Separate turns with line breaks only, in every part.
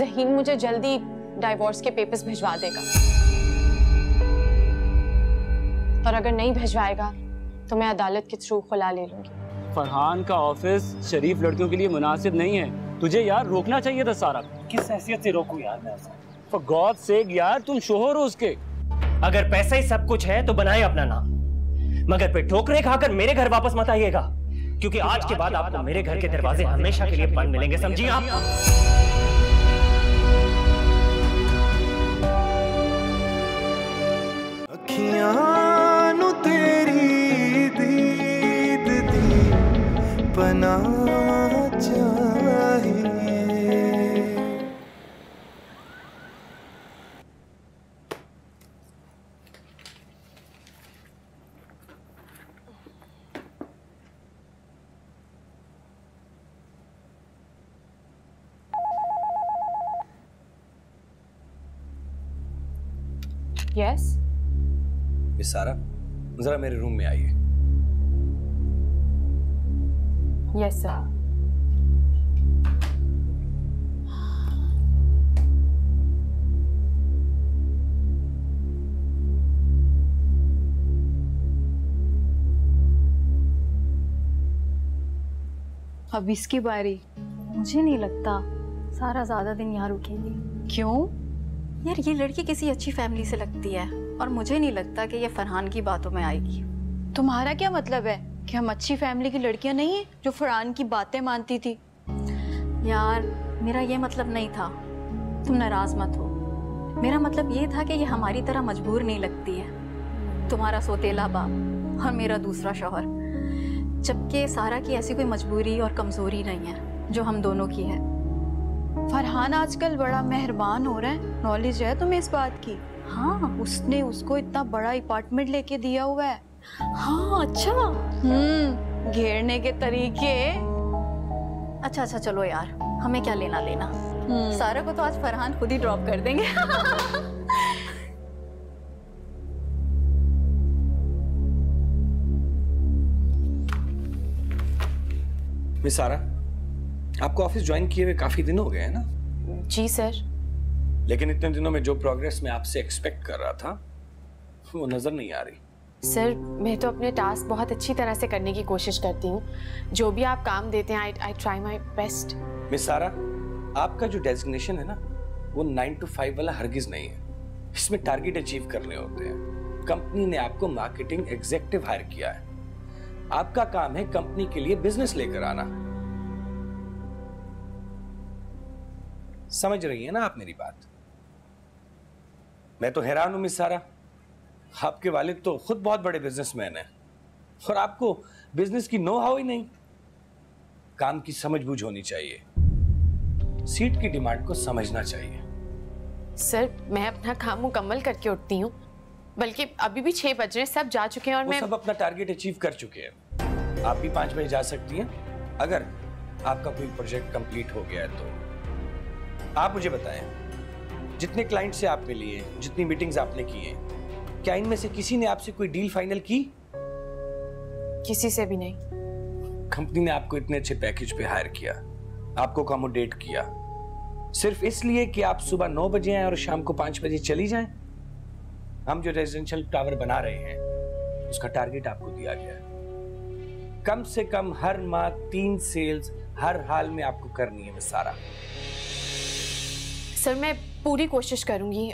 ज़हीन मुझे जल्दी डाइवोर्स के पेपर्स भिजवा देगा, और अगर नहीं भिजवाएगा तो मैं अदालत के थ्रू खुला ले लूंगी।
फरहान का ऑफिस शरीफ लड़कियों के लिए मुनासिब नहीं है। तुझे यार रोकना चाहिए था सारा।
किस हैसियत से रोकूं यार मैं उसे?
फॉर गॉड सेक यार, तुम शोहर हो उसके।
अगर पैसा ही सब कुछ है तो बनाए अपना नाम, मगर फिर ठोकरे खाकर मेरे घर वापस मत आइएगा, क्योंकि आज के बाद आपको मेरे घर के दरवाजे हमेशा के लिए बंद मिलेंगे, समझिए आप?
अखियां नु तेरी दीद दी बना चाहिए।
यस
मिस सारा, जरा मेरे रूम में आइए।
Yes sir.
अब इसकी बारी।
मुझे नहीं लगता सारा ज्यादा दिन यहाँ रुकेगी।
क्यों?
यार ये लड़की किसी अच्छी फैमिली से लगती है, और मुझे नहीं लगता कि ये फरहान की बातों में आएगी।
तुम्हारा क्या मतलब है कि हम अच्छी फैमिली की लड़कियां नहीं है जो फरहान की बातें मानती थी?
यार मेरा ये मतलब नहीं था, तुम नाराज मत हो। मेरा मतलब ये था कि ये हमारी तरह मजबूर नहीं लगती है, तुम्हारा सोतेला बाप और मेरा दूसरा शौहर, जबकि सारा की ऐसी कोई मजबूरी और कमजोरी नहीं है जो हम दोनों की है।
फरहान आजकल बड़ा मेहरबान हो रहा है, नॉलेज है तुम्हें इस बात की?
हाँ,
उसने उसको इतना बड़ा अपार्टमेंट लेके दिया हुआ है।
हाँ अच्छा।
घेरने के तरीके।
अच्छा चलो यार, हमें क्या लेना देना। सारा को तो आज फरहान खुद ही ड्रॉप कर देंगे।
मिस सारा, आपको ऑफिस ज्वाइन किए हुए काफी दिन हो गए हैं ना?
जी सर।
लेकिन इतने दिनों में जो प्रोग्रेस मैं आपसे एक्सपेक्ट कर रहा था वो नजर नहीं आ रही।
सर मैं तो अपने टास्क बहुत अच्छी तरह से करने की कोशिश करती हूँ, जो भी आप काम देते हैं I try my best.
Miss सारा, आपका जो डेजिग्नेशन है ना वो 9 to 5 वाला हरगिज नहीं है। इसमें टारगेट अचीव करने होते हैं। कंपनी ने आपको मार्केटिंग एग्जीक्यूटिव हायर किया है, आपका काम है कंपनी के लिए बिजनेस लेकर आना। समझ रही है ना आप मेरी बात? मैं तो हैरान हूं मिस सारा, आपके वालिद तो खुद बहुत बड़े बिजनेसमैन हैं और आपको बिजनेस की नो हाउ ही नहीं। काम की समझबूझ होनी चाहिए, सीट की डिमांड को समझना चाहिए।
सर मैं अपना काम मुकम्मल करके उठती हूँ, बल्कि अभी भी 6 बज रहे हैं, सब जा चुके हैं और मैं
सब अपना टारगेट अचीव कर चुके हैं। आप भी 5 बजे जा सकती हैं अगर आपका कोई प्रोजेक्ट कंप्लीट हो गया है तो। आप मुझे बताएं, जितने क्लाइंट से आप मिली हैं, जितनी मीटिंग्स आपने की हैं, क्या इनमें से किसी ने आपसे कोई डील फाइनल की?
किसी से भी नहीं।
कंपनी ने आपको इतने अच्छे पैकेज पे हायर किया, आपको अकोमोडेट किया, सिर्फ इसलिए कि आप सुबह 9 बजे आए और शाम को 5 बजे चली जाएं। हम जो रेजिडेंशियल टावर बना रहे हैं उसका टारगेट आपको दिया गया है। कम से कम हर माह 3 सेल्स हर हाल में आपको करनी है मिस सारा।
सर मैं पूरी कोशिश करूंगी।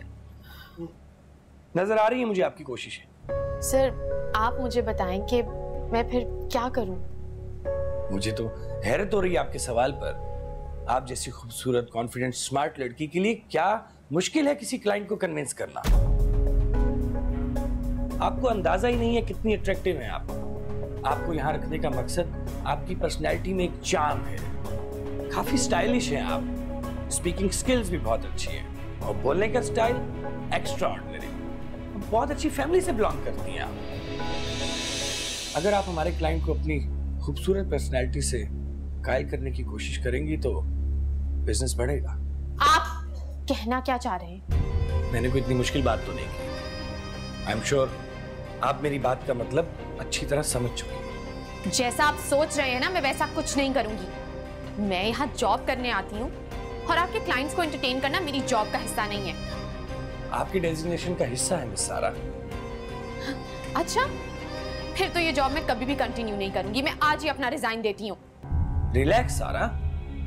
नजर आ रही है मुझे आपकी कोशिशें।
सर आप मुझे बताएं कि मैं फिर क्या करूं?
मुझे तो हैरत हो रही है आपके सवाल पर। आप जैसी खूबसूरत, कॉन्फिडेंट, स्मार्ट लड़की के लिए क्या मुश्किल है किसी क्लाइंट को कन्विंस करना? आपको अंदाजा ही नहीं है कितनी अट्रैक्टिव हैं आप। आपको यहाँ रखने का मकसद आपकी पर्सनैलिटी में एक चार्म है। काफी स्टाइलिश हैं आप, स्पीकिंग स्किल्स भी बहुत अच्छी है और बोलने का स्टाइल एक्स्ट्राऑर्डिनरी। बहुत अच्छी फैमिली से बिलोंग करती हैं आप। अगर आप हमारे क्लाइंट को अपनी खूबसूरत पर्सनैलिटी से कायल करने की कोशिश करेंगी तो बिजनेस बढ़ेगा।
आप कहना क्या चाह रहे हैं?
मैंने कोई इतनी मुश्किल बात तो नहीं की। आई एम श्योर आप मेरी बात का मतलब अच्छी तरह समझ चुके हैं।
जैसा आप सोच रहे हैं ना, मैं वैसा कुछ नहीं करूंगी। मैं यहाँ जॉब करने आती हूँ और आपके क्लाइंट्स को एंटरटेन करना मेरी जॉब का हिस्सा नहीं है।
आपकी डेजिग्नेशन का हिस्सा है मिस सारा।
अच्छा, फिर तो ये जॉब मैं कभी भी कंटिन्यू नहीं करूंगी। मैं आज ही अपना रिजाइन देती हूँ।
रिलैक्स सारा,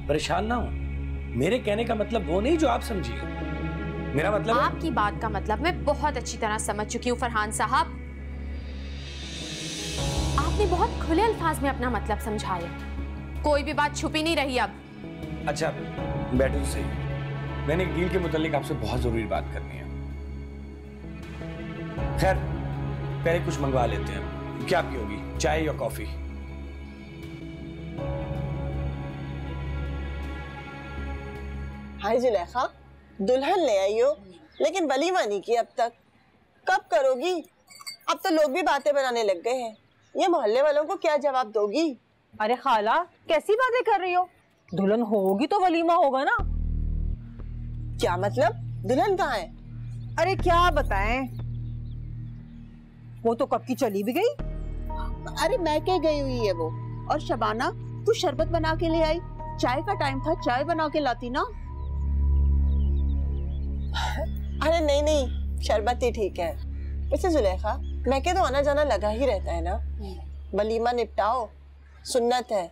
परेशान ना हो। मेरे कहने का मतलब वो नहीं जो आप समझिए। मेरा मतलब
आपकी बात का मतलब मैं बहुत अच्छी तरह समझ चुकी हूँ फरहान साहब। आपने बहुत खुले अल्फाज में अपना मतलब समझाया, कोई भी बात छुपी नहीं रही अब।
अच्छा बैठो तो सही, मैंने एक डील के मुतालिक आपसे बहुत जरूरी बात करनी है। खैर पहले कुछ मंगवा लेते हैं। क्या पियोगी, चाय या कॉफी?
हाय जुलेखा, दुल्हन ले आई हो लेकिन वलीमा नहीं की अब तक। कब करोगी? अब तो लोग भी बातें बनाने लग गए हैं। ये मोहल्ले वालों को क्या जवाब दोगी?
अरे खाला कैसी बातें कर रही हो? दुल्हन होगी तो वलीमा होगा ना।
क्या मतलब? दुल्हन कहाँ है?
अरे क्या बताएं, वो तो कब की चली भी गई।
अरे मैं क्या गई हुई है वो। और शबाना, तू शरबत बना के ले आई। चाय का टाइम था, चाय बना के लाती ना।
अरे नहीं नहीं, शरबत ही ठीक है। वैसे जुलेखा, मैं के तो आना जाना लगा ही रहता है ना। वलीमा निपटाओ, सुन्नत है।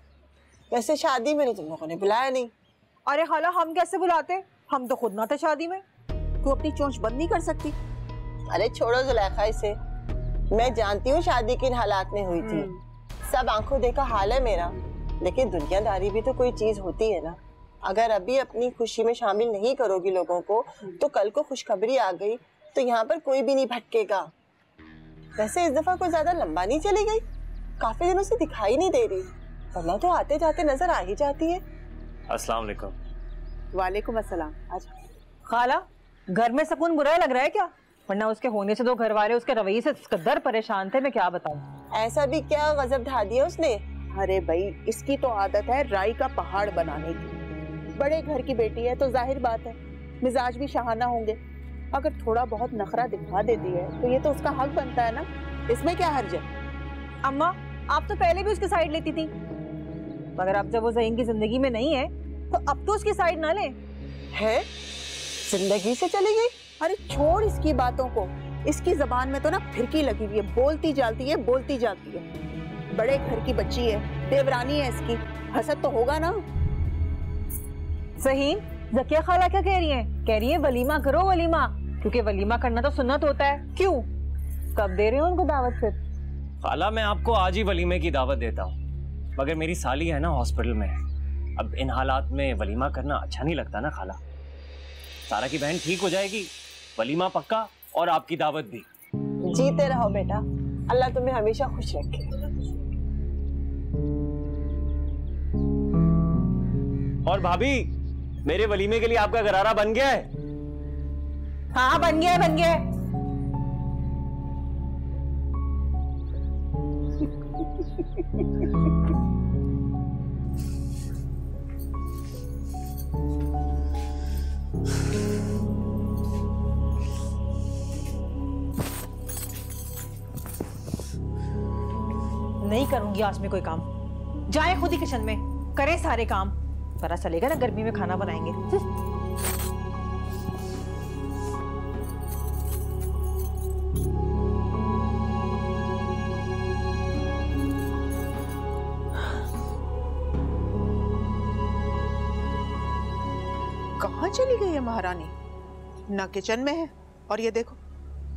वैसे शादी में तुम लोगों ने बुलाया नहीं।
अरे खाला हम कैसे बुलाते, हम तो खुद ना थे शादी में।
तू अपनी चोंच बंद नहीं कर सकती?
अरे छोड़ो जुलेखा इसे। मैं जानती हूँ शादी किन हालात में हुई थी। सब आंखों देखा हाल है मेरा। लेकिन दुनियादारी भी तो कोई चीज होती है ना। अगर अभी अपनी खुशी में शामिल नहीं करोगी लोगों को, तो कल को खुशखबरी आ गई तो यहाँ पर कोई भी नहीं भटकेगा। वैसे इस दफा कोई ज्यादा लंबा नहीं चली गई, काफी दिनों से दिखाई नहीं दे रही, वरना तो आते जाते नजर आ ही जाती है।
अस्सलाम वालेकुम।
वालेकुम अस्सलाम। अच्छा
खाला, घर में सुकून बुरा लग रहा है क्या? वरना उसके होने से तो घर वाले उसके रवैये से कदर परेशान थे, मैं क्या बताऊं।
ऐसा भी क्या गजब ढा दिया उसने?
अरे भाई, इसकी तो आदत है राई का पहाड़ बनाने की। बड़े घर की बेटी है तो जाहिर बात है मिजाज भी शहाना होंगे। अगर थोड़ा बहुत नखरा दिखा देती है तो ये तो उसका हक बनता है ना। इसमें क्या हर्ज है?
अम्मा, आप तो पहले भी उसकी साइड लेती थी, मगर अब जब वो ज़हीन की जिंदगी में नहीं है तो अब तो उसकी साइड ना ले।
है? जिंदगी से चली गई?
अरे छोड़ इसकी बातों को। इसकी जबान में तो ना फिरकी लगी हुई है, बोलती जाती है बोलती जाती है। बड़े घर की बच्ची है, देवरानी है इसकी, हसद तो होगा ना।
ज़हीन, ज़किया खाला क्या कह रही हैं? कह रही है वलीमा करो वलीमा, क्योंकि वलीमा करना तो सुन्नत होता है। क्यों, कब दे रहे हो उनको दावत? फिर
खाला मैं आपको आज ही वलीमे की दावत देता हूँ, मगर मेरी साली है ना हॉस्पिटल में। अब इन हालात में वलीमा करना अच्छा नहीं लगता ना खाला। सारा की बहन ठीक हो जाएगी, वलीमा पक्का, और आपकी दावत भी।
जीते रहो बेटा, अल्लाह तुम्हें हमेशा खुश रखे।
और भाभी, मेरे वलीमे के लिए आपका गरारा बन गया है?
हाँ बन गया है, बन गया है। नहीं करूंगी आज में कोई काम। जाए खुद ही किचन में, करे सारे काम, पता चलेगा ना गर्मी में खाना बनाएंगे।
कहाँ चली गई है महारानी? ना किचन में है, और ये देखो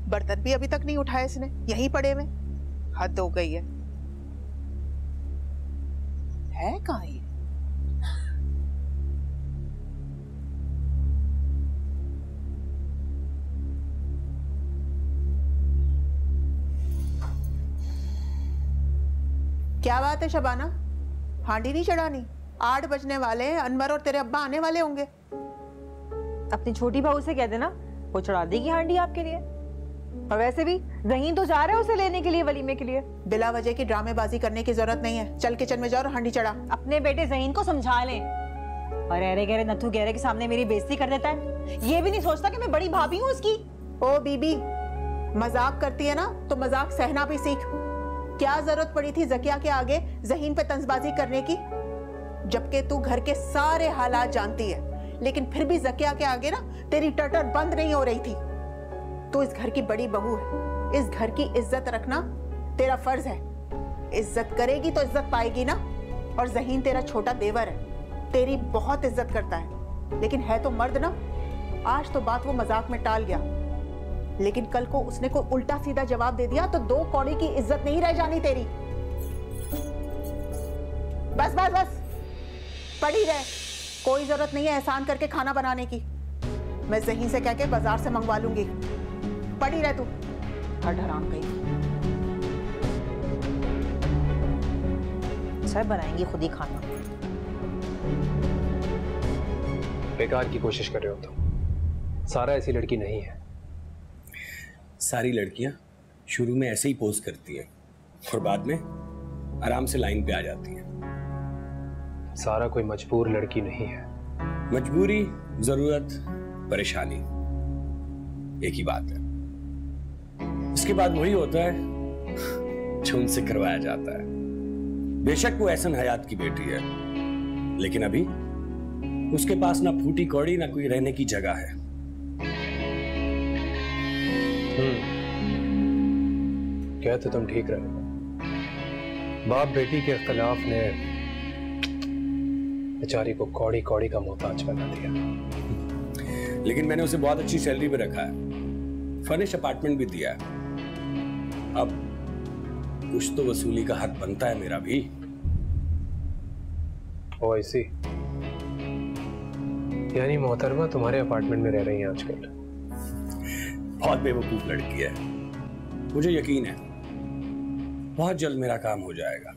बर्तन भी अभी तक नहीं उठाए इसने, यहीं पड़े हुए। हद हो गई है कहाँ ये? क्या बात है शबाना, हांडी नहीं चढ़ानी? 8 बजने वाले हैं, अनवर और तेरे अब्बा आने वाले होंगे।
अपनी छोटी बहू से कह देना, वो चढ़ा देगी हांडी आपके लिए। और वैसे भी ज़हीन तो जा रहे हो उसे लेने के लिए, वलीमे के लिए।
बिला वजह की ड्रामेबाजी करने की जरूरत नहीं है। चल किचन में जाओ और हांडी चढ़ा।
अपने बेटे ज़हीन को समझा लें। और अरे गहरे नथु गहरे के सामने मेरी बेइज्जती कर देता है। ये भी नहीं सोचता कि मैं बड़ी भाभी हूँ उसकी।
ओ बीबी, मजाक करती है ना तो मजाक सहना भी सीख। क्या जरूरत पड़ी थी ज़किया के आगे ज़हीन पे तंजबाजी करने की, जबकि तू घर के सारे हालात जानती है। लेकिन फिर भी जकिया के आगे ना तेरी टटर बंद नहीं हो रही थी। तू इस घर की बड़ी बहू है, इस घर की इज्जत रखना तेरा फर्ज है। इज्जत करेगी तो इज्जत पाएगी ना। और ज़हीन तेरा छोटा देवर है, तेरी बहुत इज्जत करता है, लेकिन है तो मर्द ना। आज तो बात वो मजाक में टाल गया, लेकिन कल को उसने कोई उल्टा सीधा जवाब दे दिया तो 2 कौड़ी की इज्जत नहीं रह जानी तेरी। बस बस बस, पड़ी रहे, कोई जरूरत नहीं है एहसान करके खाना बनाने की। मैं ज़हीन से कह के बाजार से मंगवा लूंगी। पड़ी रहे तू, हर हराम गई।
सब बनाएंगी खुद ही खाना।
बेकार की कोशिश कर रहे हो तुम। सारा ऐसी लड़की नहीं है।
सारी लड़कियां शुरू में ऐसे ही पोज करती हैं और बाद में आराम से लाइन पे आ जाती हैं।
सारा कोई मजबूर लड़की नहीं है।
मजबूरी, जरूरत, परेशानी एक ही बात है। इसके बाद वही होता है जो उनसे करवाया जाता है। बेशक वो एहसन हयात की बेटी है, लेकिन अभी उसके पास ना फूटी कौड़ी ना कोई रहने की जगह है।
क्या तो तुम ठीक रहे हो। बाप बेटी के इख्तिलाफ ने बेचारी को कौड़ी कौड़ी का मोहताज बना दिया।
लेकिन मैंने उसे बहुत अच्छी सैलरी पे रखा है, फर्निश अपार्टमेंट भी दिया है। अब कुछ तो वसूली का हक बनता है मेरा भी।
ओ ऐसी, यानी मोहतरमा तुम्हारे अपार्टमेंट में रह रही हैं आजकल।
बहुत बेवकूफ लड़की है, मुझे यकीन है बहुत जल्द मेरा काम हो जाएगा।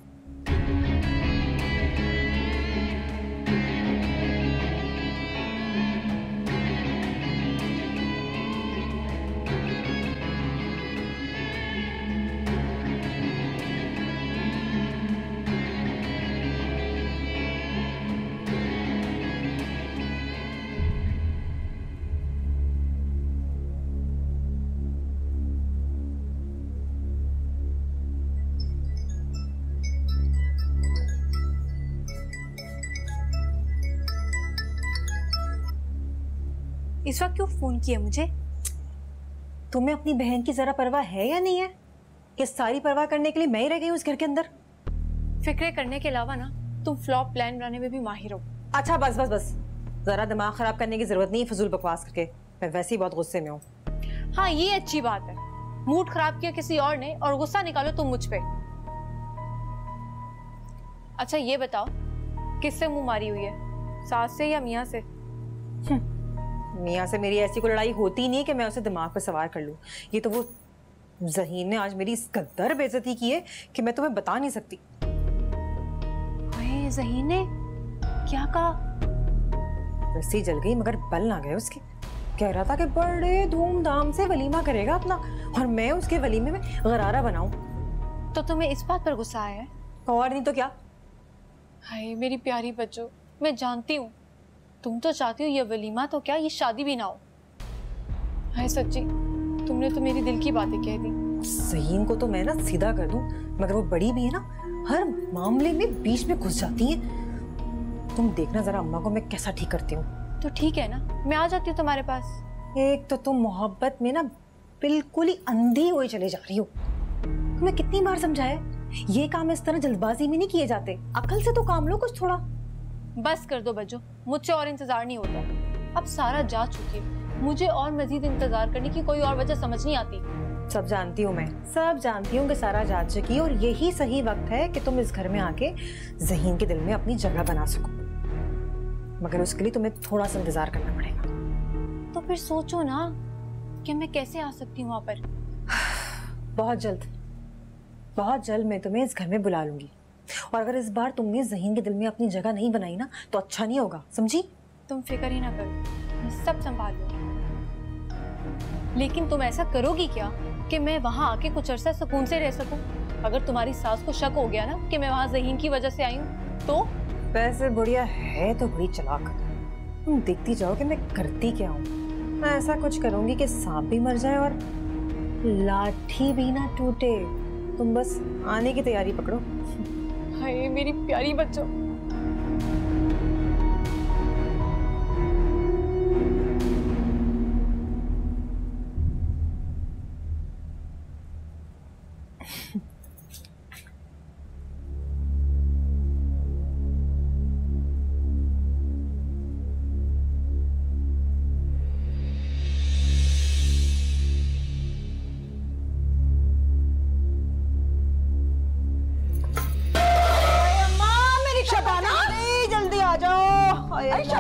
इस वक्त क्यों फोन किया मुझे?
तुम्हें अपनी बहन की जरा परवाह है या नहीं है? कि सारी परवाह करने के लिए मैं ही रह गई हूँ इस घर के अंदर।
फिक्रे करने के अलावा ना तुम फ्लॉप प्लान बनाने में भी माहिर हो।
अच्छा बस बस बस, जरा दिमाग खराब करने की जरूरत नहीं है फजूल बकवास करके। मैं वैसे ही बहुत गुस्से में हूँ।
हाँ ये अच्छी बात है, मूड खराब किया किसी और ने और गुस्सा निकालो तुम मुझ पे। अच्छा ये बताओ किससे मुंह मारी हुई है, सास से या मियाँ से?
मियाँ से मेरी ऐसी कोई लड़ाई होती नहीं है कि मैं उसे दिमाग पे सवार कर लूं। ये तो वो ज़हीन ने आज मेरी इस कदर बेइज्जती की है कि मैं तुम्हें बता नहीं सकती।
अरे ज़हीन ने क्या कहा?
रस्सी जल गई मगर बल ना गए उसके। कह रहा था कि बड़े धूमधाम से वलीमा करेगा अपना और मैं उसके वलीमे में गरारा बनाऊं।
तो तुम्हें इस बात पर गुस्सा आया है?
और नहीं तो क्या।
हाय मेरी प्यारी बच्चों, मैं जानती हूँ तुम तो चाहती हो ये वलीमा तो क्या ये शादी भी ना हो। हाय सच्ची तुमने तो मेरी दिल की बातें कह दी।
ज़हीन को तो मैं ना सीधा कर दूं, मगर वो बड़ी भी है ना, हर मामले में बीच में घुस जाती है। तुम देखना जरा अम्मा को मैं कैसा ठीक करती हूँ।
तो ठीक है ना, मैं आ जाती हूँ तुम्हारे पास।
एक तो तुम मोहब्बत में ना बिल्कुल ही अंधी हुई चले जा रही हो। तुम्हें कितनी बार समझाया ये काम इस तरह जल्दबाजी में नहीं किए जाते, अकल से तो काम लो कुछ थोड़ा।
बस कर दो बच्चों, मुझसे और इंतजार नहीं होता। अब सारा जा चुकी है, मुझे और मजीद इंतजार करने की कोई और वजह समझ नहीं आती।
सब जानती हूँ मैं, सब जानती हूँ कि सारा जा चुकी और यही सही वक्त है कि तुम इस घर में आके ज़हीन के दिल में अपनी जगह बना सको, मगर उसके लिए तुम्हें थोड़ा सा इंतजार करना पड़ेगा।
तो फिर सोचो ना कि मैं कैसे आ सकती हूँ वहाँ पर। बहुत जल्द मैं तुम्हें इस घर में बुला लूंगी और अगर इस बार तुमने ज़हीन के दिल में अपनी जगह नहीं बनाई ना तो अच्छा नहीं होगा, समझी? तुम फिक्र ही ना करो, मैं सब संभाल लूंगी। लेकिन तुम ऐसा करोगी क्या कि मैं वहां आके कुछ अरसा सुकून से रह सकूं? अगर तुम्हारी सास को शक हो गया ना कि मैं वहां ज़हीन की वजह से आई हूँ तो?
वैसे बुढ़िया है तो बड़ी चालाक, तुम देखती जाओ कि मैं करती क्या हूँ। मैं ऐसा कुछ करूंगी कि सांप भी मर जाए और लाठी भी ना टूटे। तुम बस आने की तैयारी पकड़ो।
हाय मेरी प्यारी बच्चों।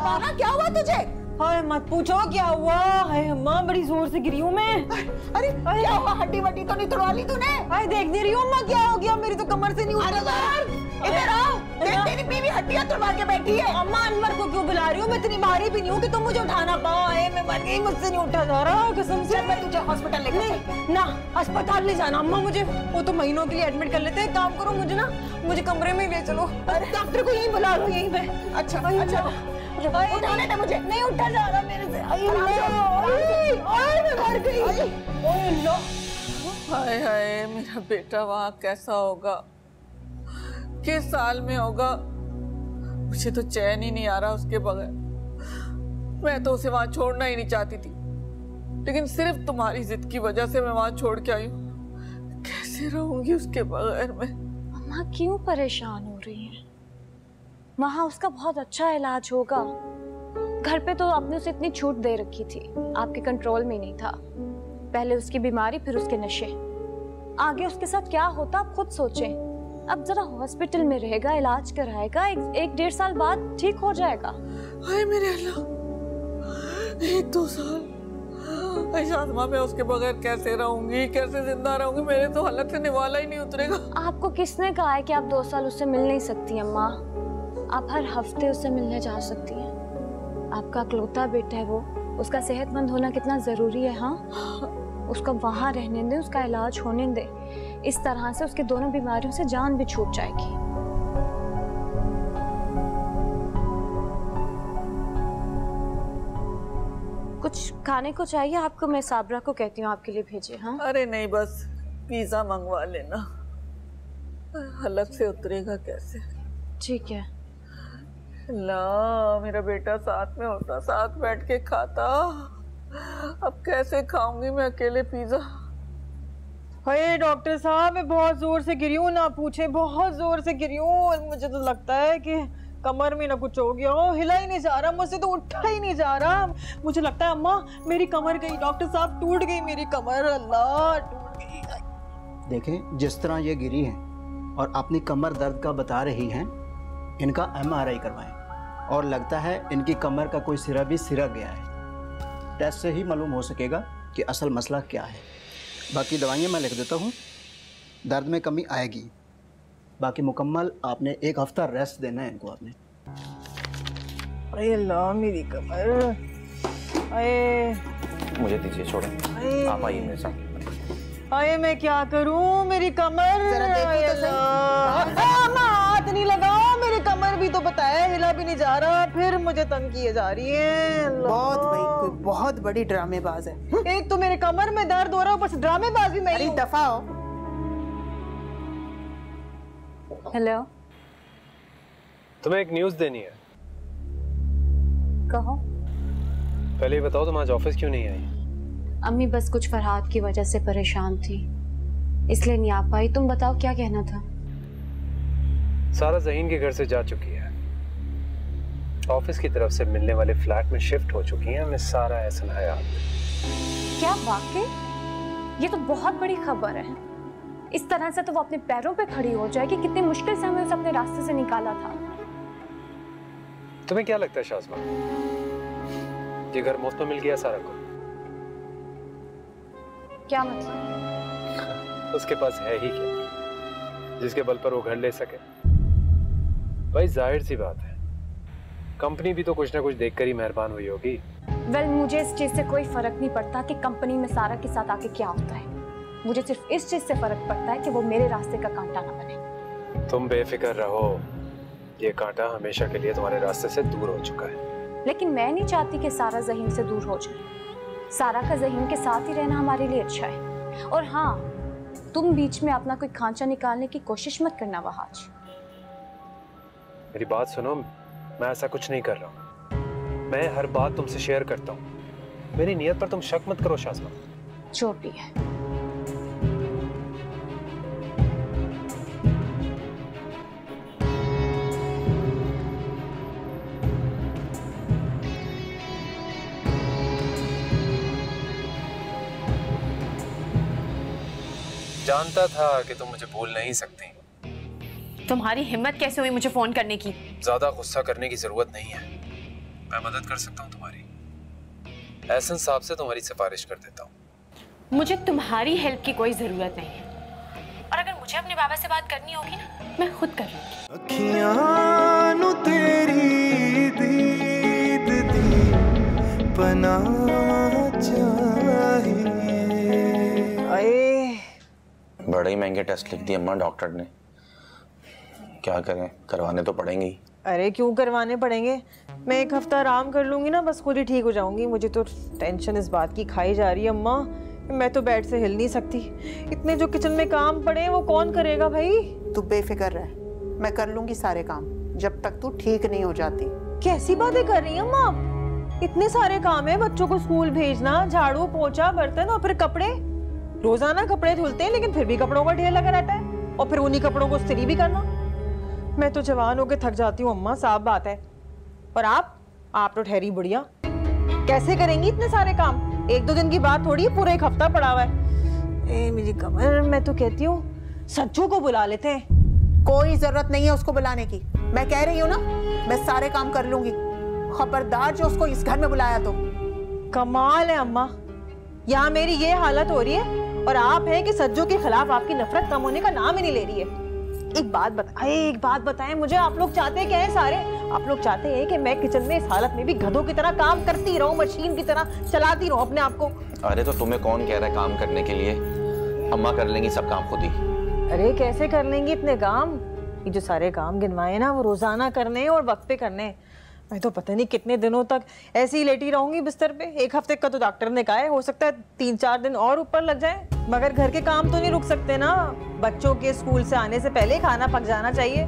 शबाना क्या हुआ तुझे?
हाय मत पूछो क्या हुआ। हाय अम्मा बड़ी जोर से गिरी हूँ मैं।
अरे क्या हुआ? हड्डी वड्डी तो नहीं तोड़वा ली तूने?
हाय देख नहीं रही हूँ अम्मा क्या हो गया, मेरी तो कमर से नहीं उठा।
इधर आओ, देख तेरी बीवी हड्डियां तोड़वा के बैठी है।
अम्मा अनवर को क्यों बुला रही हो? मैं इतनी भारी भी नहीं हूँ कि तुम मुझे उठाना पाओ। मैं मर गई, मुझसे नहीं उठा जा रहा कसम से।
मैं तुझे हॉस्पिटल लेकर चलती।
ना अस्पताल ले जाना अम्मा, मुझे वो तो महीनों के लिए एडमिट कर लेते हैं। काम करो मुझे कमरे में ले चलो। अरे डॉक्टर को यहीं बुला लो यहीं पे।
अच्छा उठाने दे मुझे।
नहीं उठा जा रहा मेरे से। मैं मर गई।
हाय हाय मेरा बेटा वहाँ कैसा होगा, किस साल में होगा? मुझे तो चैन ही नहीं आ रहा उसके बगैर। मैं तो उसे वहां छोड़ना ही नहीं चाहती थी, लेकिन सिर्फ तुम्हारी जिद की वजह से मैं वहां छोड़ के आई हूँ। कैसे रहूंगी उसके बगैर मैं?
मम्मा क्यों परेशान हो रही हैं? वहाँ उसका बहुत अच्छा इलाज होगा। घर पे तो आपने उसे इतनी छूट दे रखी थी, आपके कंट्रोल में नहीं था। पहले उसकी बीमारी, फिर उसके नशे। आगे उसके साथ क्या होता आप खुद सोचें। अब जरा हॉस्पिटल में रहेगा, इलाज कराएगा, एक 1.5 साल बाद ठीक हो जाएगा।
हाय मेरे अल्लाह, 1-2 साल। शाज़मा मैं उसके बगैर कैसे रहूंगी, कैसे जिंदा रहूंगी? मेरे तो हालत से निवाला ही नहीं उतरेगा।
आपको किसने कहा है कि आप 2 साल उससे मिल नहीं सकती अम्मा? आप हर हफ्ते उससे मिलने जा सकती हैं। आपका इकलौता बेटा है वो, उसका सेहतमंद होना कितना जरूरी है। हाँ, उसको वहां रहने दें, उसका इलाज होने दें। इस तरह से उसके दोनों बीमारियों से जान भी छूट जाएगी। कुछ खाने को चाहिए आपको? मैं साबरा को कहती हूँ आपके लिए भेजे। हाँ
अरे नहीं, बस पिज्जा मंगवा लेना, हालत से उतरेगा कैसे?
ठीक है।
ला मेरा बेटा साथ में होता, साथ बैठ के खाता। अब कैसे खाऊंगी मैं अकेले पिज्जा?
हाय डॉक्टर साहब मैं बहुत जोर से गिरी हूँ, ना पूछे, बहुत जोर से गिरी हूँ। मुझे तो लगता है कि कमर में ना कुछ हो गया हो, हिला ही नहीं जा रहा, मुझसे तो उठा ही नहीं जा रहा। मुझे लगता है अम्मा मेरी कमर गई, डॉक्टर साहब टूट गई मेरी कमर। अल्लाह टूट गई।
देखें जिस तरह ये गिरी हैं और अपनी कमर दर्द का बता रही हैं, इनका MRI करवाएं और लगता है इनकी कमर का कोई सिरा भी सिरा गया है। टेस्ट से ही मालूम हो सकेगा कि असल मसला क्या है। बाकी दवाइयाँ मैं लिख देता हूँ, दर्द में कमी आएगी। बाकी मुकम्मल आपने 1 हफ्ता रेस्ट देना है इनको आपने।
अरे अल्लाह मेरी कमर। अरे
मुझे दीजिए, छोड़ें आप आइए मेरे साथ।
अरे मैं क्या करूं, मेरी कमर। हाथ नहीं लगाओ, मेरी कमर भी तो बताया हिला भी नहीं जा रहा, फिर मुझे तंग किए जा रही है।
बहुत भाई, कोई बहुत बड़ी ड्रामेबाज है।
एक तो मेरे कमर में दर्द हो रहा है, बस ड्रामेबाज भी मैं ही।
दफा हो।
हेलो,
तुम्हें एक न्यूज़ देनी है।
कहो।
पहले ये बताओ तुम आज ऑफिस क्यों नहीं आई?
अम्मी बस कुछ फरहाद की वजह से परेशान थी, इसलिए नहीं आ पाई। तुम बताओ क्या कहना था?
सारा ज़हीन के घर से जा चुकी है, ऑफिस की तरफ से मिलने वाले फ्लैट में शिफ्ट हो चुकी है मिस सारा एहसन हयात।
क्या वाकई? ये तो बहुत बड़ी खबर है। इस तरह से तो वो अपने पैरों पे खड़ी हो जाएगी। कितनी मुश्किल से हमें उसे अपने रास्ते से निकाला था।
तुम्हें क्या लगता है शाज़मा, ये घर मुफ्त में मिल गया सारा को?
क्या मतलब?
उसके पास है ही क्या जिसके बल पर वो घर ले सके? भाई जाहिर सी बात है, कंपनी भी तो कुछ ना कुछ देखकर ही मेहरबान हुई होगी।
वेल, मुझे इस चीज से कोई फर्क नहीं पड़ता कि कंपनी में सारा के साथ आके क्या होता है। मुझे सिर्फ इस चीज से फर्क पड़ता है कि वो मेरे रास्ते का कांटा ना बने।
तुम बेफिक्र रहो, ये कांटा हमेशा के लिए तुम्हारे रास्ते से दूर हो चुका है।
लेकिन मैं नहीं चाहती कि सारा ज़हीन से दूर हो जाए। सारा का ज़हीन के साथ ही रहना हमारे लिए अच्छा है। और हाँ, तुम बीच में अपना कोई खांचा निकालने की कोशिश मत करना वहाज।
मेरी बात सुनो, मैं ऐसा कुछ नहीं कर रहा हूँ। मैं हर बात तुमसे शेयर करता हूँ। मेरी नीयत पर तुम शक मत करो शाज़मा।
जो भी है।
जानता था कि तुम मुझे भूल नहीं सकती।
तुम्हारी हिम्मत कैसे हुई मुझे फोन करने की?
ज्यादा गुस्सा करने की जरूरत नहीं है। मैं मदद कर सकता हूँ तुम्हारी। एहसन साहब से तुम्हारी सिफारिश कर देता हूँ।
मुझे तुम्हारी हेल्प की कोई जरूरत नहीं है, और अगर मुझे अपने बाबा से बात करनी होगी ना, मैं खुद कर लूंगी।
अखियां नु तेरी दीद दी पना चाहिए।
बड़े ही महंगे टेस्ट लिख दिए अम्मा डॉक्टर ने। क्या करें, करवाने तो पड़ेंगे ही।
अरे क्यों करवाने पड़ेंगे, मैं एक हफ्ता आराम कर लूंगी ना, बस खुद ही ठीक हो जाऊंगी। मुझे तो टेंशन इस बात की खाई जा रही है अम्मा, मैं तो बेड से हिल नहीं सकती। इतने जो किचन में काम पड़े हैं वो कौन करेगा भाई?
तू बेफिक्र रह, मैं कर लूंगी सारे काम जब तक तू ठीक नहीं हो जाती।
कैसी बातें कर रही हैं अम्मा आप? इतने सारे काम है, बच्चों को स्कूल भेजना, झाड़ू पोछा, बर्तन और फिर कपड़े। रोजाना कपड़े धुलते हैं लेकिन फिर भी कपड़ों का ढेर लगा रहता है, और फिर उन्हीं कपड़ों को इस्त्री भी करना। मैं तो जवान होके थक जाती हूँ अम्मा, साफ बात है। और आप तो ठहरी बुढ़िया, कैसे करेंगी इतने सारे काम? एक दो दिन की बात थोड़ी, पूरा एक हफ्ता पड़ा हुआ है। ए मेरी कमर, मैं तो कहती हूँ सज्जू को बुला लेते हैं।
कोई जरूरत नहीं है उसको बुलाने की, मैं कह रही हूँ ना, मैं सारे काम कर लूंगी। खबरदार जो उसको इस घर में बुलाया तो।
कमाल है अम्मा, यहाँ मेरी ये हालत हो रही है और आप हैं कि सज्जू के खिलाफ आपकी नफरत कम होने का नाम ही नहीं ले रही है। एक बात बताएं मुझे, आप लोग चाहते क्या है सारे? आप लोग चाहते हैं कि मैं किचन में इस हालत में भी गधों की तरह काम करती रहूं, मशीन की तरह चलाती रहूं अपने आप को?
अरे तो तुम्हें कौन कह रहा है काम करने के लिए? अम्मा कर लेंगी सब काम खुद ही।
अरे कैसे कर लेंगी इतने काम? ये जो सारे काम गिनवाए ना, वो रोजाना करने और वक्त पे करने। मैं तो पता नहीं कितने दिनों तक ऐसे ही लेटी रहूंगी बिस्तर पे। एक हफ्ते का तो डॉक्टर ने कहा है, हो सकता है 3-4 दिन और ऊपर लग जाए। मगर घर के काम तो नहीं रुक सकते ना, बच्चों के स्कूल से आने से पहले खाना पक जाना चाहिए,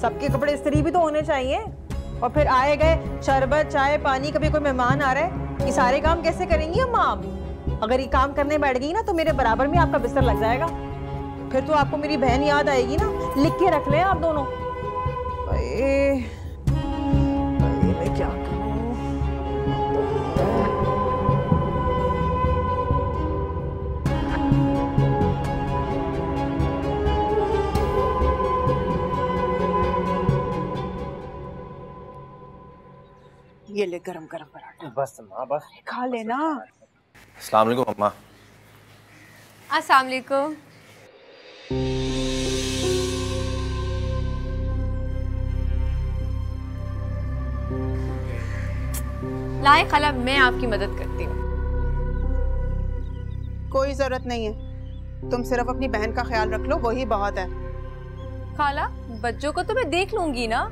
सबके कपड़े इस्त्री भी तो होने चाहिए, और फिर आए गए शरबत चाय पानी, कभी कोई मेहमान आ रहा है, ये सारे काम कैसे करेंगी अम्मा आप? अगर ये काम करने बैठ गई ना तो मेरे बराबर में आपका बिस्तर लग जाएगा। फिर तो आपको मेरी बहन याद आएगी ना, लिख के रख लें आप दोनों। मैं क्या करूं?
ये ले गरम गरम पराठा।
बस माँ बस
खा लेना।
अस्सलाम वालेकुम अम्मा।
अस्सलाम वालेकुम। लाए खाला, मैं आपकी मदद करती हूँ।
कोई जरूरत नहीं है, तुम सिर्फ अपनी बहन का ख्याल रख लो, वही बहुत है।
खाला, बच्चों को तो मैं देख लूंगी ना,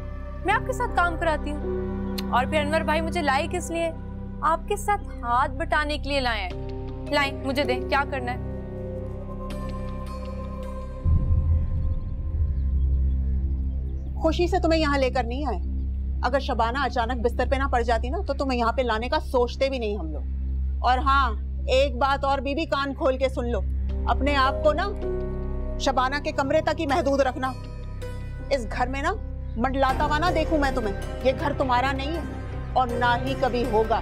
मैं आपके साथ काम कराती हूँ। और फिर अनवर भाई मुझे लाए किस लिए? आपके साथ हाथ बटाने के लिए लाए हैं। लाए, मुझे दे, क्या करना है?
खुशी से तुम्हें यहाँ लेकर नहीं आए। अगर शबाना अचानक बिस्तर पे ना पड़ जाती ना तो तुम्हें यहाँ पे लाने का सोचते भी नहीं हम लोग। और हाँ, एक बात और बीबी, कान खोल के सुन लो, अपने आप को ना शबाना के कमरे तक ही महदूद रखना। इस घर में ना मंडलाता हुआ ना देखूं मैं तुम्हें। ये घर तुम्हारा नहीं है और ना ही कभी होगा।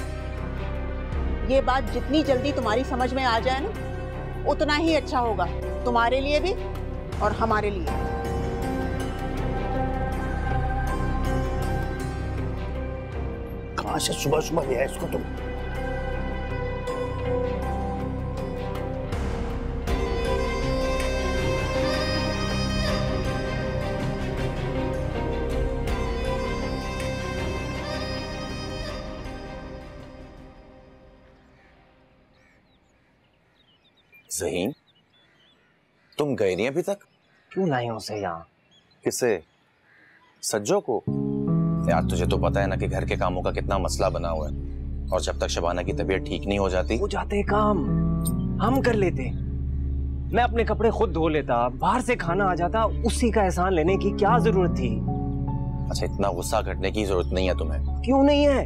ये बात जितनी जल्दी तुम्हारी समझ में आ जाए ना, उतना ही अच्छा होगा, तुम्हारे लिए भी और हमारे लिए।
कहां से सुबह सुबह लिया इसको तुम?
ज़हीन, तुम गए नहीं अभी तक?
क्यों लाए उसे यहाँ?
किसे? सज्जो को? यार तुझे तो पता है ना कि घर के कामों का कितना मसला बना हुआ है, और जब तक शबाना की तबीयत ठीक नहीं हो जाती,
हो जाते काम हम कर लेते। मैं अपने कपड़े खुद धो लेता, बाहर से खाना आ जाता, उसी का एहसान लेने की क्या जरूरत थी?
अच्छा, इतना गुस्सा करने की जरूरत नहीं है तुम्हें।
क्यों नहीं है?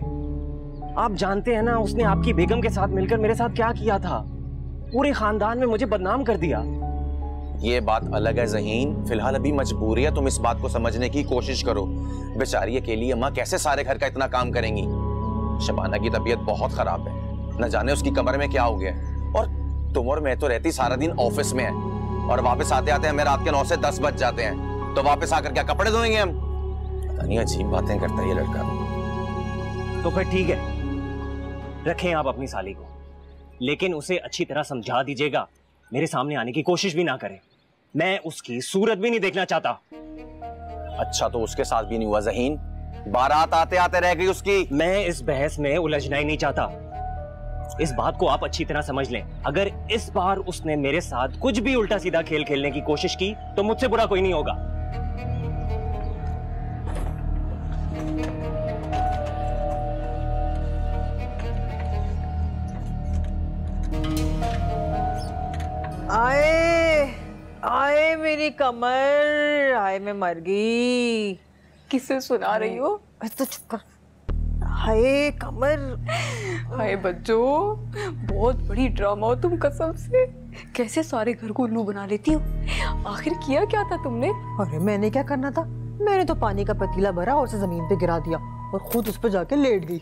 आप जानते हैं ना उसने आपकी बेगम के साथ मिलकर मेरे साथ क्या किया था। पूरे खानदान में मुझे बदनाम कर दिया।
ये बात अलग है ज़हीन, फिलहाल अभी मजबूरी है, तुम इस बात को समझने की कोशिश करो। बेचारी अकेली अम्मा कैसे सारे घर का इतना काम करेंगी? शबाना की तबीयत बहुत खराब है, न जाने उसकी कमर में क्या हो गया। और तुम और मैं तो रहती सारा दिन ऑफिस में है, और वापस आते आते हमें रात के 9 से 10 बज जाते हैं, तो वापस आकर क्या कपड़े धोएंगे हम? पता नहीं अजीब बातें करता है ये लड़का।
तो फिर ठीक है, रखें आप अपनी साली को, लेकिन उसे अच्छी तरह समझा दीजिएगा, मेरे सामने आने की कोशिश भी ना करे। मैं उसकी सूरत भी नहीं देखना चाहता।
अच्छा, तो उसके साथ भी नहीं हुआ ज़हीन? बारात आते आते रह गई उसकी।
मैं इस बहस में उलझना ही नहीं चाहता। इस बात को आप अच्छी तरह समझ लें, अगर इस बार उसने मेरे साथ कुछ भी उल्टा सीधा खेल खेलने की कोशिश की तो मुझसे बुरा कोई नहीं होगा।
आए आए मेरी कमर, आए मैं मर गई।
किसे सुना रही हो?
तो चुप कर। हाय कमर,
हाय बच्चों, बहुत बड़ी ड्रामा हो तुम कसम से। कैसे सारे घर को उल्लू बना लेती हो? आखिर किया क्या था तुमने?
अरे मैंने क्या करना था, मैंने तो पानी का पतीला भरा और उसे जमीन पे गिरा दिया और खुद उस पर जाके लेट गई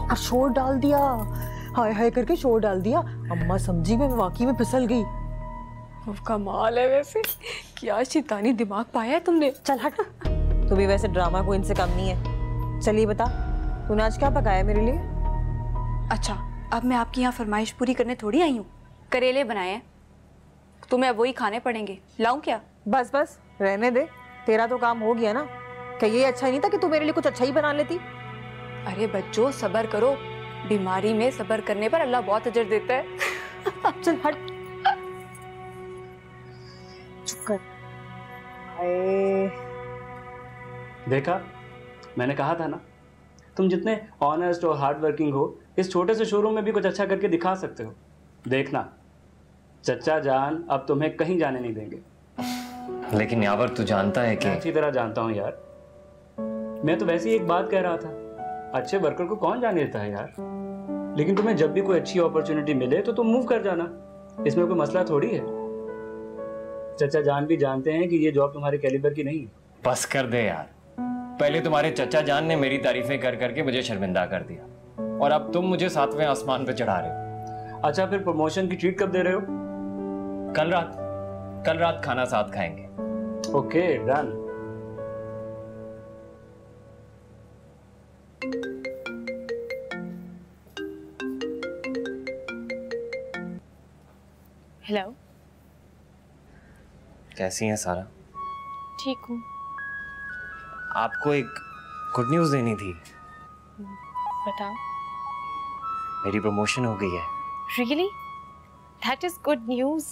और शोर डाल दिया, हाय हाय करके शोर डाल दिया। अम्मा समझी मैं वाकई में फिसल गई।
कमाल है वैसे, क्या शैतानी दिमाग पाया है तुमने।
चल हट, तू भी वैसे ड्रामा को इनसे कम नहीं है। चलिए बता, तूने आज क्या पकाया मेरे लिए?
अच्छा, अब मैं आपकी यहाँ फरमाइश पूरी करने थोड़ी आई हूँ। करेले बनाए हैं, तुम्हें अब वही खाने पड़ेंगे। लाऊं क्या?
बस बस रहने दे, तेरा तो काम हो गया ना। क्या ये अच्छा ही नहीं था कि तू मेरे लिए कुछ अच्छा ही बना लेती?
अरे बच्चों सब्र करो, बीमारी में सब्र करने पर अल्लाह बहुत अजर देता है।
चल हट, चुप कर।
देखा, मैंने कहा था ना, तुम जितने ऑनेस्ट और हार्ड वर्किंग हो, इस छोटे से शोरूम में भी कुछ अच्छा करके दिखा सकते हो। देखना, चचा जान अब तुम्हें कहीं जाने नहीं देंगे।
लेकिन यावर तू जानता है कि
अच्छी तरह जानता हूँ यार, मैं तो वैसे ही एक बात कह रहा था, अच्छे वर्कर को कौन जाने देता है यार। लेकिन तुम्हें जब भी कोई अच्छी अपॉर्चुनिटी मिले तो तुम मूव कर जाना, इसमें कोई मसला थोड़ी है। चचा जान भी जानते हैं कि ये जॉब तुम्हारे कैलिबर की नहीं है।
बस कर दे यार, पहले तुम्हारे चचा जान ने मेरी तारीफें कर करके मुझे शर्मिंदा कर दिया और अब तुम मुझे 7वें आसमान पे चढ़ा रहे हो।
अच्छा, फिर प्रमोशन की ट्रीट कब दे रहे हो?
कल रात खाना साथ खाएंगे।
Okay done.
हेलो,
कैसी हैं सारा?
ठीक हूँ।
आपको एक गुड न्यूज़ देनी थी।
बताओ।
मेरी प्रमोशन हो गई है।
Really? That is good news.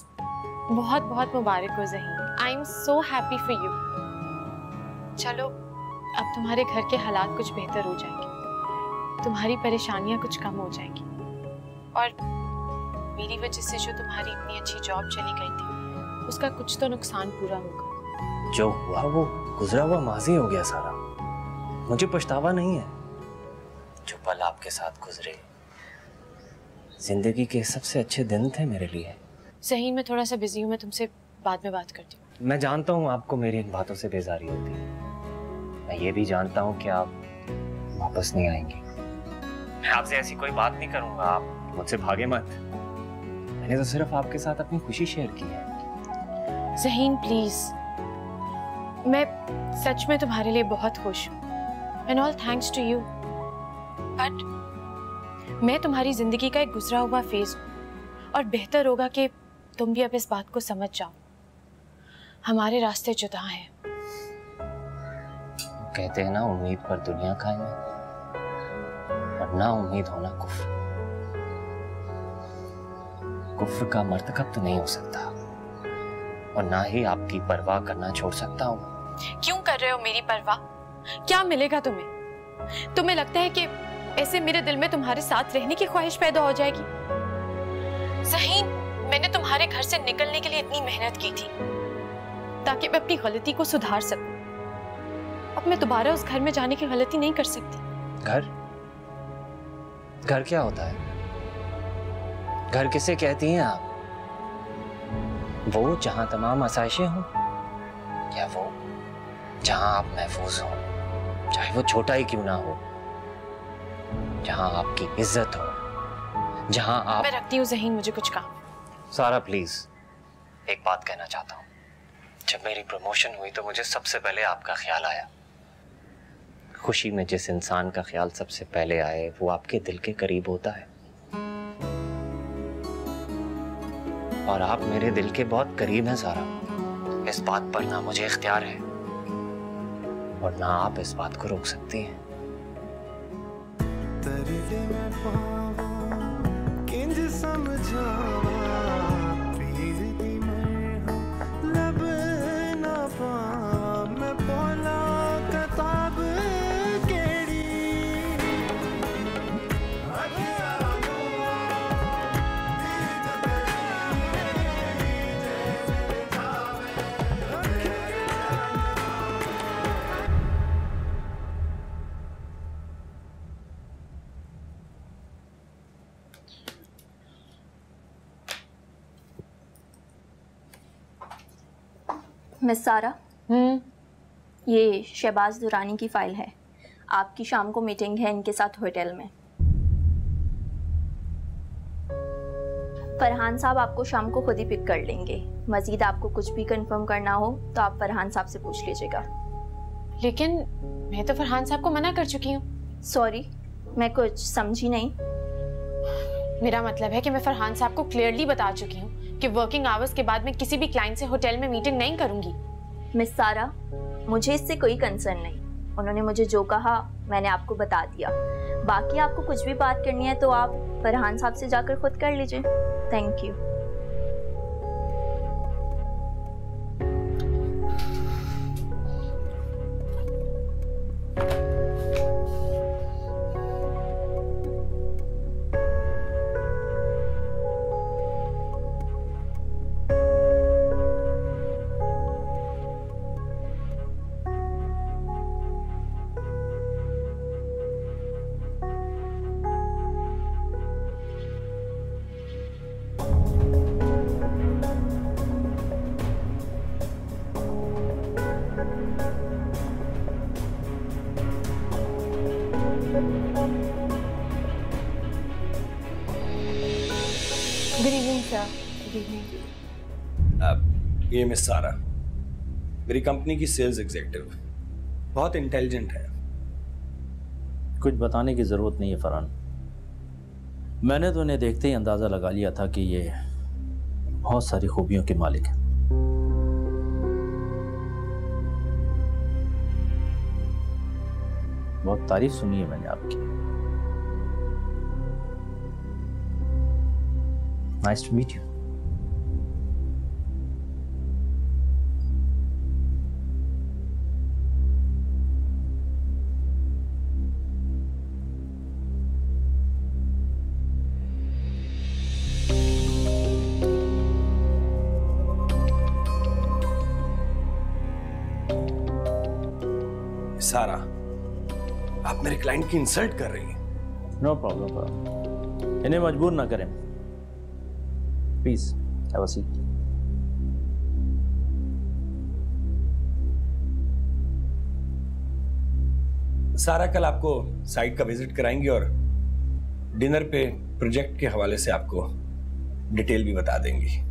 बहुत बहुत मुबारक हो ज़हीन। I am so happy for you. चलो, अब तुम्हारे घर के हालात कुछ बेहतर हो जाएंगे, तुम्हारी परेशानियां कुछ कम हो जाएंगी और मेरी वजह से जो तुम्हारी इतनी अच्छी जॉब चली गई थी उसका कुछ तो नुकसान पूरा होगा।
जो हुआ वो गुजरा हुआ माजी हो गया सारा, मुझे पछतावा नहीं है। जो पल आपके साथ गुजरे जिंदगी के सबसे अच्छे दिन थे मेरे लिए।
ज़हीन, मैं थोड़ा सा बिजी हूँ, मैं तुमसे बाद में बात करती हूँ।
मैं जानता हूँ आपको मेरी इन बातों से बेजारी होती है, मैं ये भी जानता हूँ कि आप वापस नहीं आएंगी। मैं आपसे ऐसी कोई बात नहीं करूंगा, आप मुझसे भागे मत। मैंने तो सिर्फ आपके साथ अपनी खुशी शेयर की है।
ज़हीन प्लीज, मैं सच में तुम्हारे लिए बहुत खुश हूँ and all thanks to you, but मैं तुम्हारी जिंदगी का एक गुजरा हुआ फेज हूँ और बेहतर होगा कि तुम भी अब इस बात को समझ जाओ, हमारे रास्ते जुदा हैं।
कहते हैं ना, उम्मीद पर दुनिया कायम है और ना उम्मीद होना कुफ्र। कुफ्र का मर्तकब तो नहीं हो सकता और ना ही आपकी परवाह करना छोड़ सकता हूँ।
क्यों कर रहे हो मेरी परवाह? क्या मिलेगा तुम्हें? तुम्हें लगता है कि ऐसे मेरे दिल में तुम्हारे साथ रहने की ख्वाहिश पैदा हो जाएगी? ज़हीन, मैंने तुम्हारे घर से निकलने के लिए इतनी मेहनत की थी ताकि मैं अपनी गलती को सुधार सकूं। अब मैं दोबारा उस घर में जाने की गलती नहीं कर सकती।
घर क्या होता है? घर किसे कहती हैं आप? वो जहां तमाम आसाइशें हों या वो जहां आप महफूज हो, चाहे वो छोटा ही क्यों ना हो, जहां आपकी इज्जत हो, जहां आप।
मैं रखती हूँ ज़हीन, मुझे कुछ काम।
सारा प्लीज, एक बात कहना चाहता हूँ। जब मेरी प्रमोशन हुई तो मुझे सबसे पहले आपका ख्याल आया। खुशी में जिस इंसान का ख्याल सबसे पहले आए वो आपके दिल के करीब होता है, और आप मेरे दिल के बहुत करीब हैं सारा। इस बात पर ना मुझे इख्तियार है और ना आप इस बात को रोक सकती हैं।
मिस सारा, ये शहबाज दुरानी की फाइल है। आपकी शाम को मीटिंग है इनके साथ होटल में। फरहान साहब आपको शाम को खुद ही पिक कर लेंगे। मजीद आपको कुछ भी कंफर्म करना हो तो आप फरहान साहब से पूछ लीजिएगा।
लेकिन मैं तो फरहान साहब को मना कर चुकी हूँ।
सॉरी, मैं कुछ समझी नहीं।
मेरा मतलब है कि मैं फरहान साहब को क्लियरली बता चुकी हूँ कि वर्किंग आवर्स के बाद मैं किसी भी क्लाइंट से होटल में मीटिंग नहीं करूंगी।
मिस सारा, मुझे इससे कोई कंसर्न नहीं। उन्होंने मुझे जो कहा मैंने आपको बता दिया। बाकी आपको कुछ भी बात करनी है तो आप फरहान साहब से जाकर खुद कर लीजिए। Thank you.
Good evening sir. Good evening.
ये मिस सारा मेरी कंपनी की सेल्स एग्जीक्यूटिव, बहुत इंटेलिजेंट है।
कुछ बताने की जरूरत नहीं है फरहान। मैंने तो इन्हें देखते ही अंदाजा लगा लिया था कि ये बहुत सारी खूबियों के मालिक हैं। बहुत तारीफ सुनी है मैंने आपकी। Nice to meet you.
Sara, आप मेरे क्लाइंट की इंसल्ट कर रही हैं।
No problem. इन्हें मजबूर ना करें। Please have a seat.
Sara कल आपको साइट का विजिट कराएंगे और डिनर पे प्रोजेक्ट के हवाले से आपको डिटेल भी बता देंगी।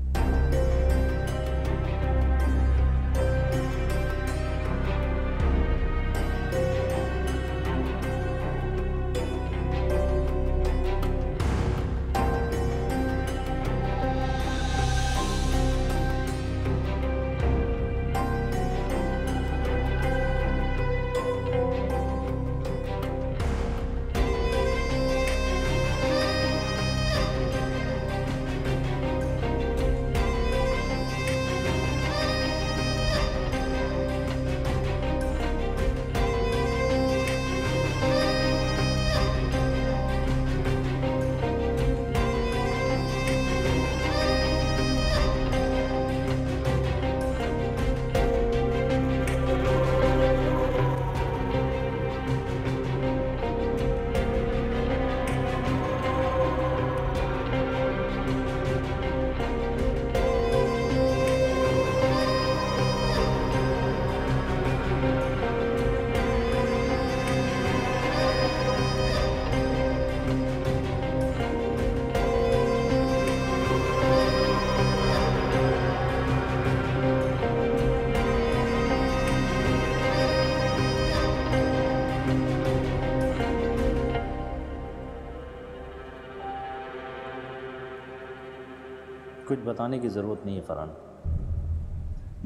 कुछ बताने की ज़रूरत नहीं है फरहान।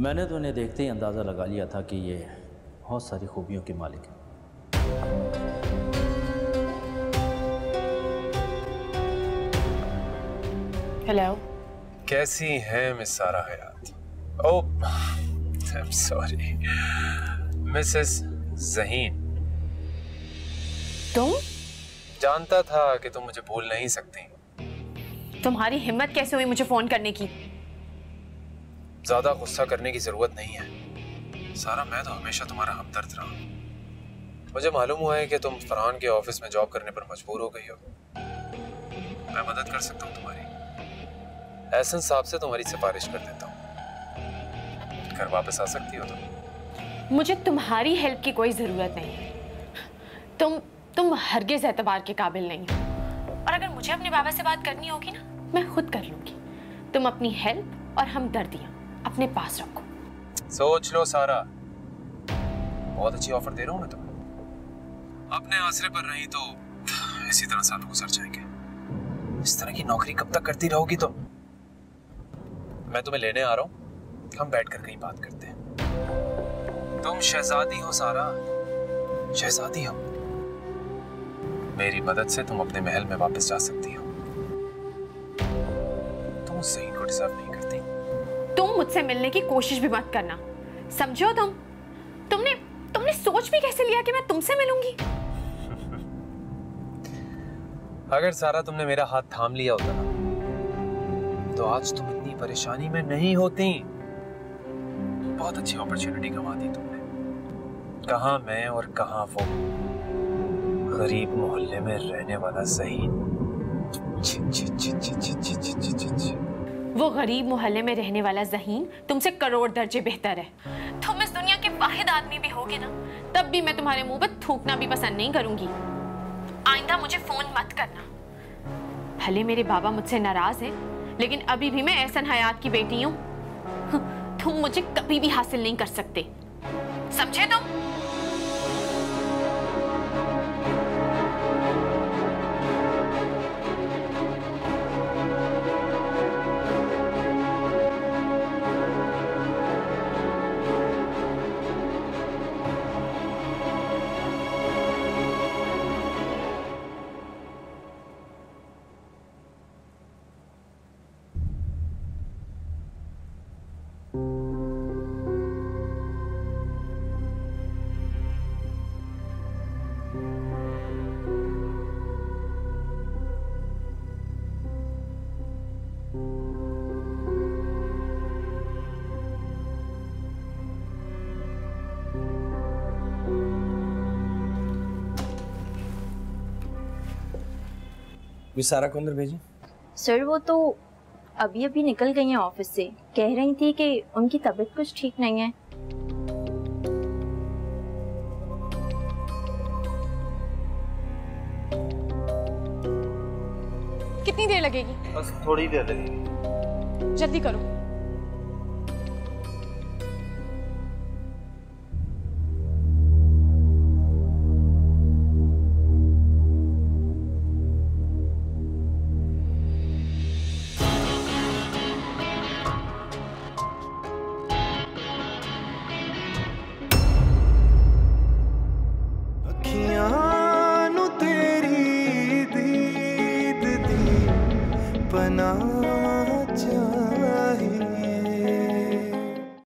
मैंने तो इन्हें देखते ही अंदाज़ा लगा लिया था कि ये बहुत सारी खूबियों के मालिक हैं।
हेलो,
कैसी हैं मिस सारा हयात? ओह, आई एम सॉरी, मिसेस ज़हीन।
तुम?
जानता था कि तुम मुझे भूल नहीं सकती।
तुम्हारी हिम्मत कैसे हुई मुझे फोन करने की?
ज्यादा गुस्सा करने की जरूरत नहीं है सारा, मैं तो हमेशा तुम्हारा हमदर्द रहा हूं। मुझे मालूम हुआ है कि तुम फरहान के ऑफिस में जॉब करने पर मजबूर हो गई हो। मैं मदद कर सकता हूँ तुम्हारी। एहसन साहब से तुम्हारी सिफारिश कर देता हूँ, घर वापस आ सकती हो तुम।
मुझे तुम्हारी हेल्प की कोई जरूरत नहीं है। तुम हरगिज एतबार के काबिल नहीं हो, और अगर मुझे अपने बाबा से बात करनी होगी ना, मैं खुद कर लूंगी। तुम अपनी हेल्प और हमदर्दियां अपने पास रखो।
सोच लो सारा, बहुत अच्छी ऑफर दे रहा हूँ मैं तुम्हें। अपने आसरे पर रही तो इसी तरह साल गुजर जाएंगे। इस तरह की नौकरी कब तक करती रहोगी तुम? मैं तुम्हें लेने आ रहा हूँ, हम बैठकर कहीं बात करते हैं। तुम शहजादी हो सारा, शहजादी हो। मेरी मदद से तुम अपने महल में वापस जा सकती हो। तुम उस ज़हीन को डिजर्व नहीं करती।
तुम मुझसे मिलने की कोशिश भी मत करना, समझो? तुमने सोच भी कैसे लिया कि मैं तुमसे मिलूंगी?
अगर सारा तुमने मेरा हाथ थाम लिया होता ना, तो आज तुम इतनी परेशानी में नहीं होती। बहुत अच्छी अपॉर्चुनिटी गंवा दी तुमने। कहाँ मैं और कहाँ वो गरीब मोहल्ले में रहने वाला ज़हीन।
वो गरीब मोहल्ले में रहने वाला ज़हीन तुमसे करोड़ दर्जे बेहतर है। तुम इस दुनिया के वाहिद आदमी भी होगे ना, तब भी मैं तुम्हारे मुंह पर थूकना भी पसंद नहीं करूंगी। आइंदा मुझे फोन मत करना। भले मेरे बाबा मुझसे नाराज हैं, लेकिन अभी भी मैं एहसन हयात की बेटी हूँ। तुम मुझे कभी भी हासिल नहीं कर सकते, समझे तुम?
सारा को अंदर भेजें।
सर वो तो अभी अभी निकल गई हैं ऑफिस से, कह रही थी कि उनकी तबीयत कुछ ठीक नहीं है।
कितनी देर लगेगी?
बस थोड़ी देर लगेगी।
जल्दी करो।